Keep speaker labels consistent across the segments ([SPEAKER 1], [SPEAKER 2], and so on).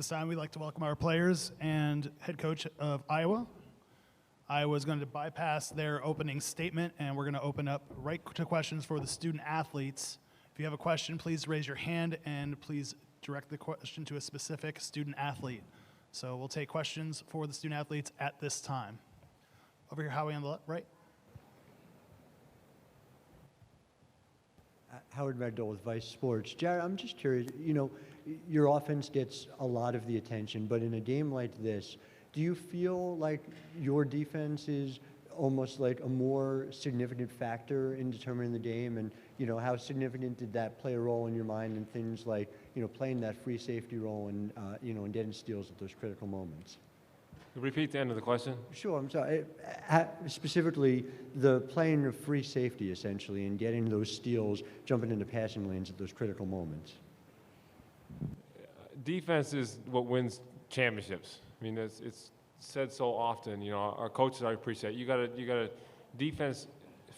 [SPEAKER 1] This time we'd like to welcome our players and head coach of Iowa. Iowa is going to bypass their opening statement, and we're going to open up right to questions for the student athletes. If you have a question, please raise your hand and please direct the question to a specific student athlete. So we'll take questions for the student athletes at this time. Over here, Howie on the right.
[SPEAKER 2] Howard Magdal with Vice Sports. Jared, I'm just curious, your offense gets a lot of the attention, but in a game like this, do you feel like your defense is almost like a more significant factor in determining the game? And, how significant did that play a role in your mind in things like, playing that free safety role and, and getting steals at those critical moments?
[SPEAKER 3] Repeat the end of the question.
[SPEAKER 2] Sure, I'm sorry. Specifically, the playing of free safety, essentially, and getting those steals, jumping into passing lanes at those critical moments.
[SPEAKER 3] Defense is what wins championships. I mean, it's said so often. Our coaches, I appreciate. You gotta. Defense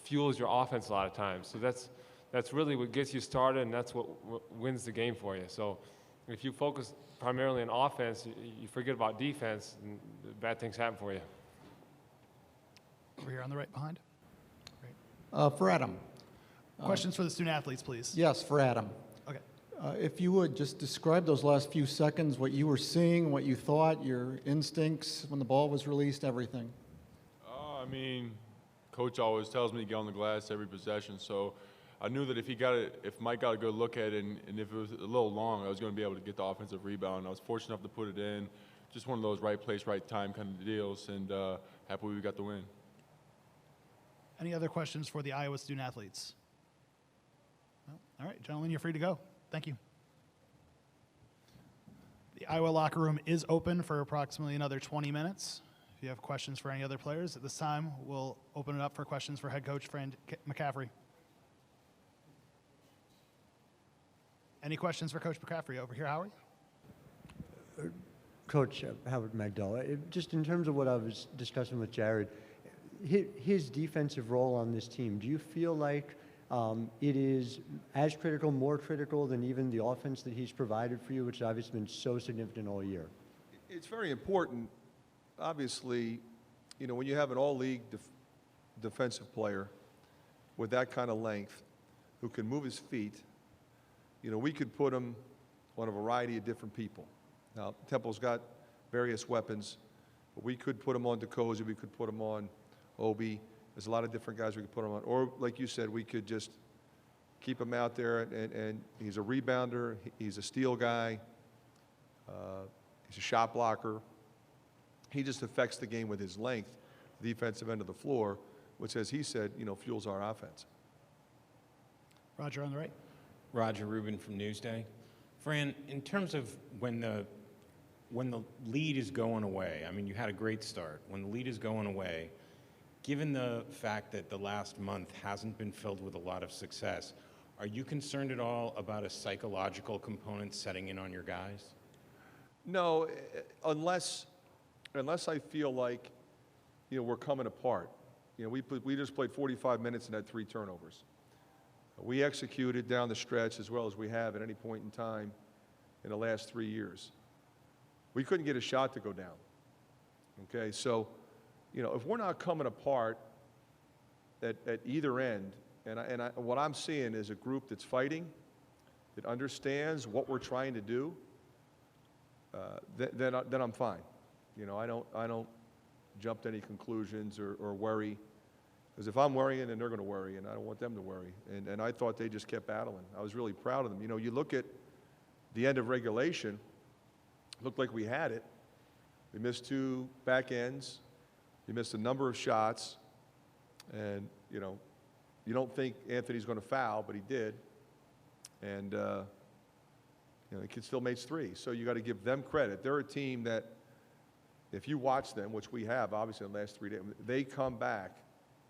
[SPEAKER 3] fuels your offense a lot of times. So that's really what gets you started, and that's what wins the game for you. So if you focus primarily on offense, you forget about defense, and bad things happen for you.
[SPEAKER 1] Over here on the right behind. Great.
[SPEAKER 4] For Adam.
[SPEAKER 1] Questions for the student athletes, please.
[SPEAKER 4] Yes, for Adam.
[SPEAKER 1] Okay.
[SPEAKER 4] If you would just describe those last few seconds, what you were seeing, what you thought, your instincts when the ball was released, everything.
[SPEAKER 5] Coach always tells me to get on the glass every possession, so I knew that if Mike got a good look at it, and if it was a little long, I was going to be able to get the offensive rebound. I was fortunate enough to put it in. Just one of those right place, right time kind of deals, and happy we got the win.
[SPEAKER 1] Any other questions for the Iowa student athletes? No? All right, gentlemen, you're free to go. Thank you. The Iowa locker room is open for approximately another 20 minutes. If you have questions for any other players, at this time, we'll open it up for questions for head coach Fran McCaffrey. Any questions for Coach McCaffrey? Over here, Howie.
[SPEAKER 2] Coach Howard Magdal, just in terms of what I was discussing with Jared, his defensive role on this team, do you feel like it is as critical, more critical than even the offense that he's provided for you, which has obviously been so significant all year?
[SPEAKER 6] It's very important. Obviously, when you have an all-league defensive player with that kind of length who can move his feet, we could put him on a variety of different people. Now, Temple's got various weapons, but we could put him on DeCozy, we could put him on Obi. There's a lot of different guys we could put him on. Or, like you said, we could just keep him out there, and he's a rebounder, he's a steal guy, he's a shot blocker. He just affects the game with his length, the defensive end of the floor, which, as he said, fuels our offense.
[SPEAKER 1] Roger on the right.
[SPEAKER 7] Roger Rubin from Newsday. Fran, in terms of when the lead is going away, you had a great start. When the lead is going away, given the fact that the last month hasn't been filled with a lot of success, are you concerned at all about a psychological component setting in on your guys?
[SPEAKER 6] No, unless I feel like, we're coming apart. We just played 45 minutes and had 3 turnovers. We executed down the stretch as well as we have at any point in time in the last 3 years. We couldn't get a shot to go down. Okay, so, if we're not coming apart at either end, and what I'm seeing is a group that's fighting, that understands what we're trying to do, then I'm fine. I don't jump to any conclusions or worry. Because if I'm worrying, then they're going to worry, and I don't want them to worry. And I thought they just kept battling. I was really proud of them. You look at the end of regulation, looked like we had it. We missed 2 back ends. We missed a number of shots. And, you don't think Anthony's going to foul, but he did. And, the kid still makes 3. So you got to give them credit. They're a team that, if you watch them, which we have, obviously, in the last 3 days, they come back.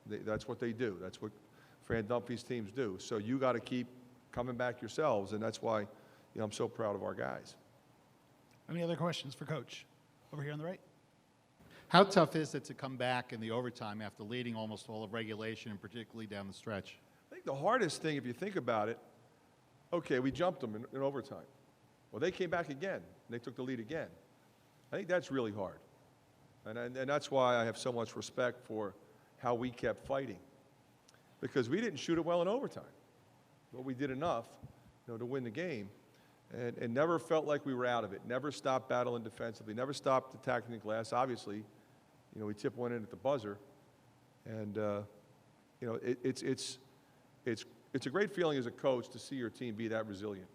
[SPEAKER 6] That's what they do. That's what Fran Dunphy's teams do. So you got to keep coming back yourselves, and that's why I'm so proud of our guys.
[SPEAKER 1] Any other questions for Coach? Over here on the right.
[SPEAKER 8] How tough is it to come back in the overtime after leading almost all of regulation, and particularly down the stretch?
[SPEAKER 6] I think the hardest thing, if you think about it, okay, we jumped them in overtime. Well, they came back again. and they took the lead again. I think that's really hard. And that's why I have so much respect for how we kept fighting. Because we didn't shoot it well in overtime. But we did enough, to win the game. And never felt like we were out of it. Never stopped battling defensively. Never stopped attacking the glass. Obviously, we tipped one in at the buzzer. And, it's a great feeling as a coach to see your team be that resilient.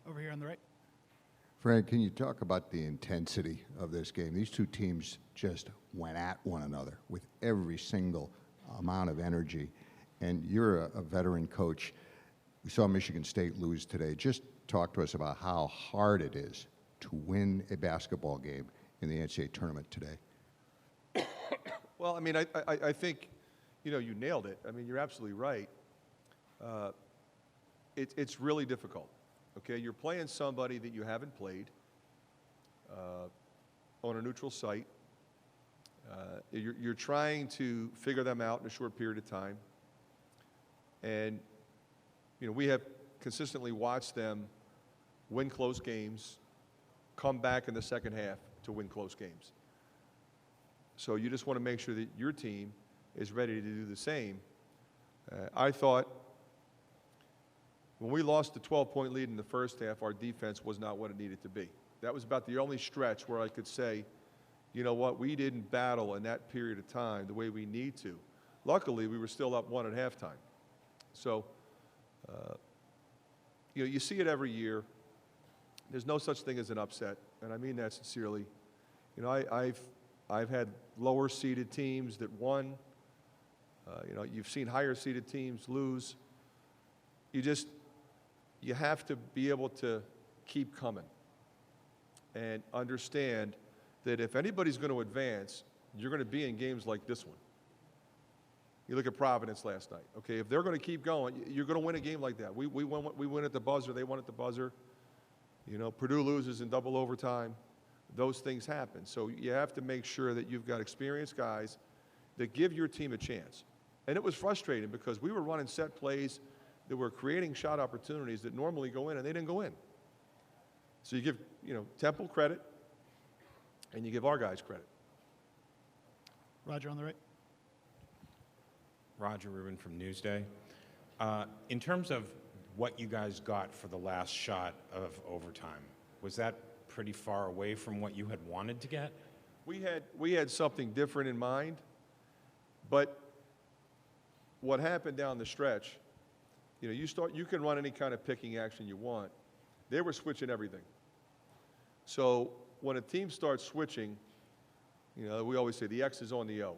[SPEAKER 1] Over here on the right.
[SPEAKER 9] Frank, can you talk about the intensity of this game? These two teams just went at one another with every single amount of energy. And you're a veteran coach. We saw Michigan State lose today. Just talk to us about how hard it is to win a basketball game in the NCAA tournament today.
[SPEAKER 6] Well, I mean, I think, you nailed it. I mean, you're absolutely right. It's really difficult. Okay, you're playing somebody that you haven't played on a neutral site. You're trying to figure them out in a short period of time. And, we have consistently watched them win close games, come back in the second half to win close games. So you just want to make sure that your team is ready to do the same. I thought when we lost the 12-point lead in the first half, our defense was not what it needed to be. That was about the only stretch where I could say, you know what, we didn't battle in that period of time the way we need to. Luckily, we were still up one at halftime. So, you see it every year. There's no such thing as an upset, and I mean that sincerely. I've had lower-seeded teams that won. You've seen higher-seeded teams lose. You have to be able to keep coming and understand that if anybody's going to advance, you're going to be in games like this one. You look at Providence last night. Okay, if they're going to keep going, you're going to win a game like that. We win at the buzzer. They won at the buzzer. Purdue loses in double overtime. Those things happen. So you have to make sure that you've got experienced guys that give your team a chance. And it was frustrating because we were running set plays that were creating shot opportunities that normally go in, and they didn't go in. So you give, Temple credit, and you give our guys credit.
[SPEAKER 1] Roger on the right.
[SPEAKER 7] Roger Rubin from Newsday. In terms of what you guys got for the last shot of overtime, was that pretty far away from what you had wanted to get?
[SPEAKER 6] We had something different in mind, but what happened down the stretch, you can run any kind of picking action you want. They were switching everything. So when a team starts switching, we always say the X is on the O.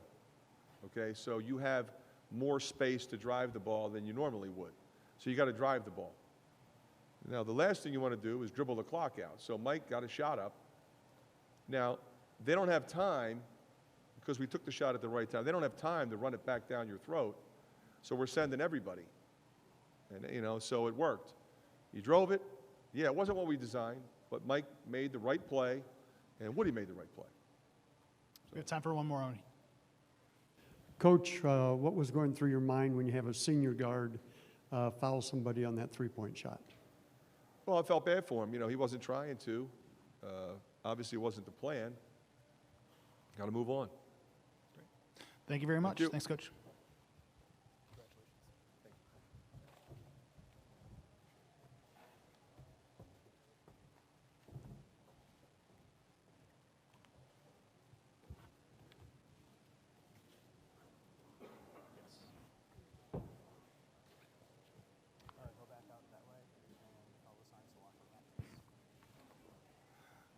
[SPEAKER 6] Okay, so you have more space to drive the ball than you normally would. So you got to drive the ball. Now, the last thing you want to do is dribble the clock out. So Mike got a shot up. Now, they don't have time, because we took the shot at the right time, they don't have time to run it back down your throat. So we're sending everybody. And, so it worked. You drove it. Yeah, it wasn't what we designed, but Mike made the right play, and Woody made the right play.
[SPEAKER 1] We have time for one more, Oni.
[SPEAKER 10] Coach, what was going through your mind when you have a senior guard foul somebody on that three-point shot?
[SPEAKER 6] Well, I felt bad for him. He wasn't trying to. Obviously, it wasn't the plan. Got to move on.
[SPEAKER 1] Thank you very much.
[SPEAKER 6] Thank you.
[SPEAKER 1] Thanks, Coach.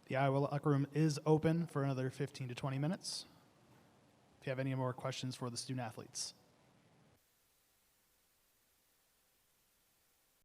[SPEAKER 1] The Iowa locker room is open for another 15 to 20 minutes. If you have any more questions for the student athletes.